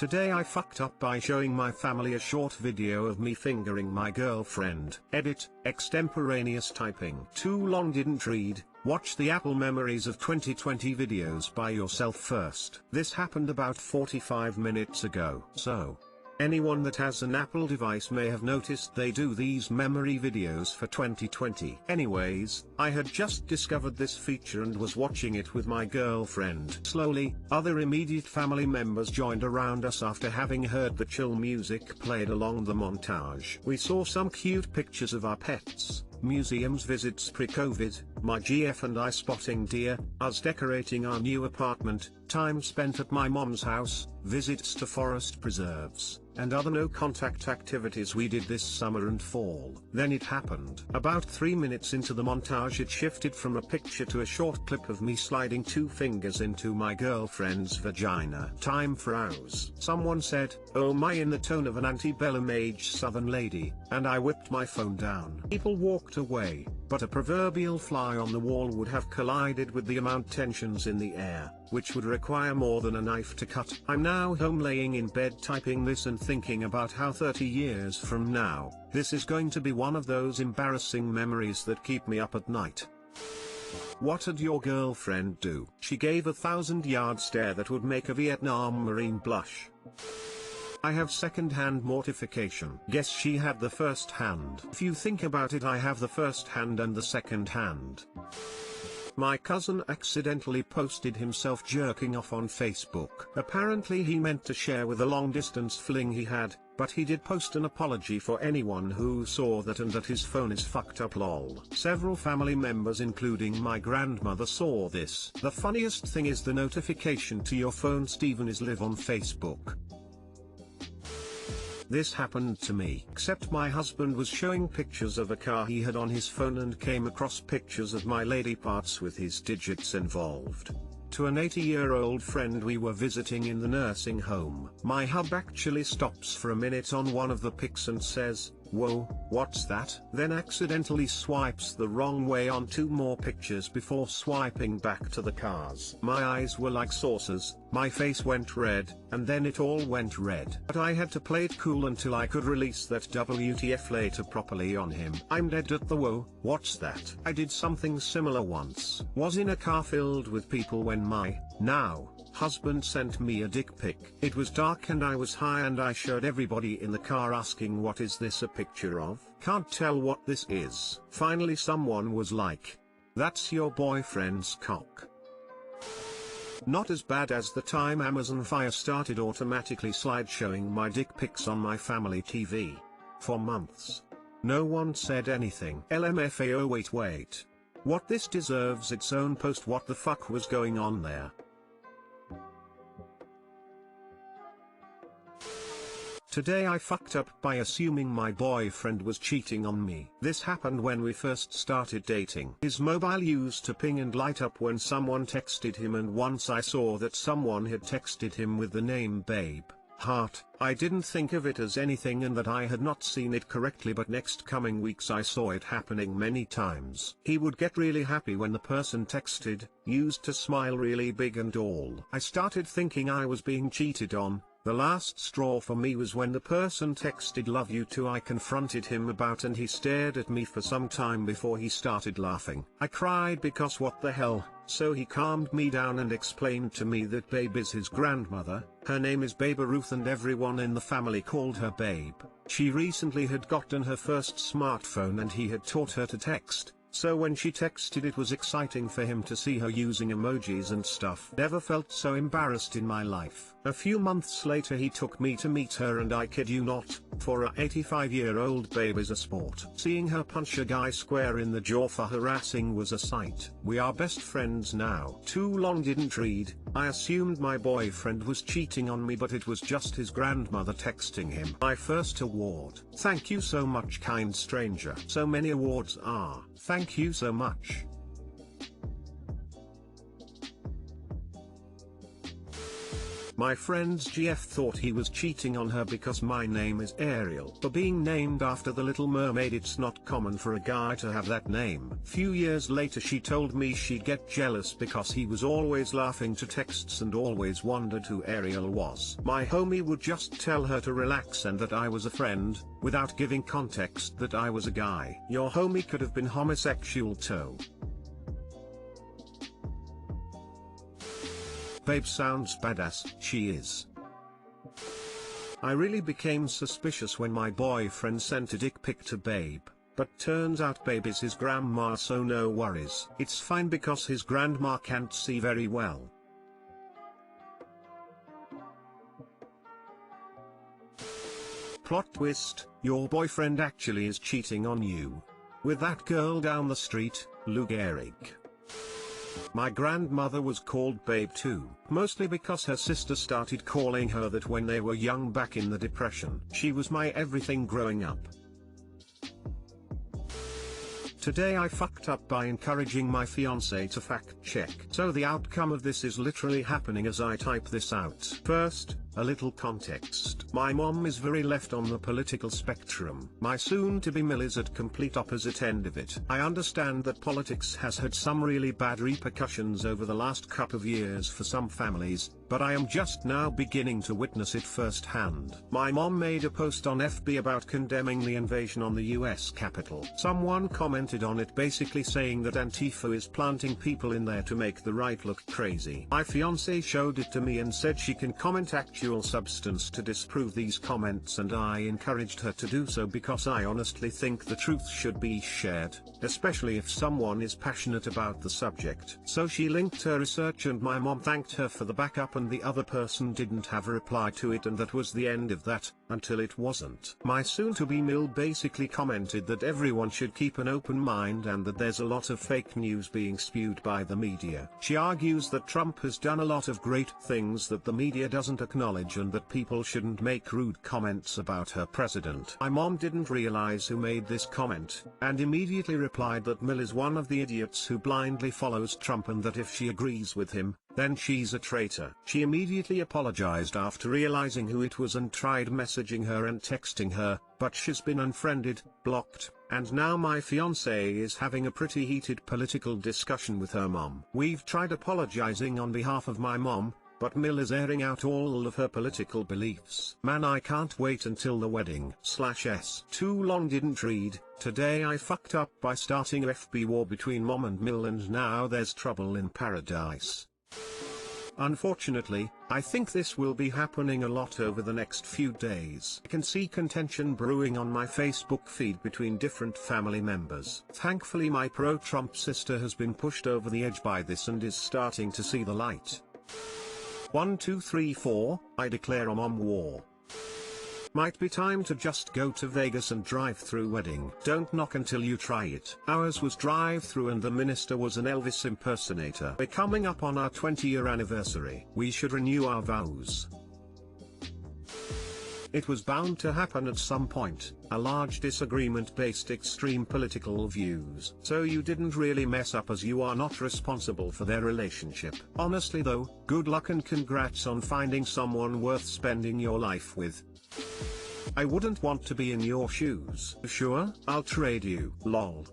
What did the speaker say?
Today I fucked up by showing my family a short video of me fingering my girlfriend. Edit, extemporaneous typing. Too long didn't read. Watch the Apple Memories of 2020 videos by yourself first. This happened about 45 minutes ago. So, anyone that has an Apple device may have noticed they do these memory videos for 2020. Anyways, I had just discovered this feature and was watching it with my girlfriend. Slowly, other immediate family members joined around us after having heard the chill music played along the montage. We saw some cute pictures of our pets, museums visits pre-COVID, my GF and I spotting deer, us decorating our new apartment, time spent at my mom's house, visits to forest preserves, and other no-contact activities we did this summer and fall. Then it happened. About 3 minutes into the montage it shifted from a picture to a short clip of me sliding 2 fingers into my girlfriend's vagina. Time froze. Someone said, "Oh my," in the tone of an antebellum age southern lady, and I whipped my phone down. People walked away, but a proverbial fly on the wall would have collided with the amount tensions in the air, which would require more than a knife to cut. I'm now home laying in bed typing this and thinking about how 30 years from now, this is going to be one of those embarrassing memories that keep me up at night. What did your girlfriend do? She gave a 1,000-yard stare that would make a Vietnam Marine blush. I have second-hand mortification. Guess she had the first hand. If you think about it, I have the first hand and the second hand. My cousin accidentally posted himself jerking off on Facebook. Apparently he meant to share with a long-distance fling he had, but he did post an apology for anyone who saw that and that his phone is fucked up lol. Several family members including my grandmother saw this. The funniest thing is the notification to your phone Steven is live on Facebook. This happened to me, except my husband was showing pictures of a car he had on his phone and came across pictures of my lady parts with his digits involved. To an 80-year-old friend we were visiting in the nursing home. My hub actually stops for a minute on one of the pics and says, "Whoa, what's that?" Then accidentally swipes the wrong way on 2 more pictures before swiping back to the cars. My eyes were like saucers, my face went red, and then it all went red. But I had to play it cool until I could release that WTF later properly on him. I'm dead at the whoa, what's that? I did something similar once. Was in a car filled with people when my, now, husband sent me a dick pic. It was dark and I was high and I showed everybody in the car asking, "What is this a picture of? Can't tell what this is." Finally someone was like, "That's your boyfriend's cock." Not as bad as the time Amazon Fire started automatically slideshowing my dick pics on my family TV. For months. No one said anything. LMFAO wait. What, this deserves its own post. What the fuck was going on there? Today I fucked up by assuming my boyfriend was cheating on me. This happened when we first started dating. His mobile used to ping and light up when someone texted him, and once I saw that someone had texted him with the name Babe, Heart. I didn't think of it as anything and that I had not seen it correctly, but next coming weeks I saw it happening many times. He would get really happy when the person texted, used to smile really big and all. I started thinking I was being cheated on. The last straw for me was when the person texted "love you too." I confronted him about and he stared at me for some time before he started laughing. I cried because what the hell, so he calmed me down and explained to me that Babe is his grandmother, her name is Babe Ruth and everyone in the family called her Babe. She recently had gotten her first smartphone and he had taught her to text. So when she texted it was exciting for him to see her using emojis and stuff. Never felt so embarrassed in my life. A few months later he took me to meet her and I kid you not, for a 85-year-old babe is a sport. Seeing her punch a guy square in the jaw for harassing was a sight. We are best friends now. Too long didn't read. I assumed my boyfriend was cheating on me, but it was just his grandmother texting him. My first award. Thank you so much, kind stranger. So many awards are. Thank you so much. My friend's GF thought he was cheating on her because my name is Ariel. For being named after the Little Mermaid, it's not common for a guy to have that name. Few years later she told me she'd get jealous because he was always laughing to texts and always wondered who Ariel was. My homie would just tell her to relax and that I was a friend, without giving context that I was a guy. Your homie could have been homosexual too. Babe sounds badass. She is. I really became suspicious when my boyfriend sent a dick pic to Babe, but turns out Babe is his grandma, so no worries. It's fine because his grandma can't see very well. Plot twist, your boyfriend actually is cheating on you with that girl down the street, Lou Gehrig. My grandmother was called Babe too, mostly because her sister started calling her that when they were young back in the Depression. She was my everything growing up. Today I fucked up by encouraging my fiancée to fact check. So the outcome of this is literally happening as I type this out. First, a little context. My mom is very left on the political spectrum. My soon-to-be mill is at complete opposite end of it. I understand that politics has had some really bad repercussions over the last couple of years for some families, but I am just now beginning to witness it firsthand. My mom made a post on FB about condemning the invasion on the US Capitol. Someone commented on it basically saying that Antifa is planting people in there to make the right look crazy. My fiancé showed it to me and said she can comment actual substance to disprove these comments, and I encouraged her to do so because I honestly think the truth should be shared, especially if someone is passionate about the subject. So she linked her research and my mom thanked her for the backup, and the other person didn't have a reply to it, and that was the end of that, until it wasn't. My soon-to-be mill basically commented that everyone should keep an open mind and that there's a lot of fake news being spewed by the media. She argues that Trump has done a lot of great things that the media doesn't acknowledge, and that people shouldn't make rude comments about her president. My mom didn't realize who made this comment, and immediately replied that Mill is one of the idiots who blindly follows Trump, and that if she agrees with him, then she's a traitor. She immediately apologized after realizing who it was and tried messaging her and texting her, but she's been unfriended, blocked, and now my fiancé is having a pretty heated political discussion with her mom. We've tried apologizing on behalf of my mom, but Mill is airing out all of her political beliefs. Man, I can't wait until the wedding. /s. Too long didn't read. Today I fucked up by starting a FB war between mom and Mill, and now there's trouble in paradise. Unfortunately, I think this will be happening a lot over the next few days. I can see contention brewing on my Facebook feed between different family members. Thankfully my pro-Trump sister has been pushed over the edge by this and is starting to see the light. 1 2 3 4, I declare a mom war. Might be time to just go to Vegas and drive through wedding. Don't knock until you try it. Ours was drive through and the minister was an Elvis impersonator. We're coming up on our 20-year anniversary. We should renew our vows. It was bound to happen at some point, a large disagreement based extreme political views. So you didn't really mess up, as you are not responsible for their relationship. Honestly though, good luck and congrats on finding someone worth spending your life with. I wouldn't want to be in your shoes. Sure, I'll trade you, lol.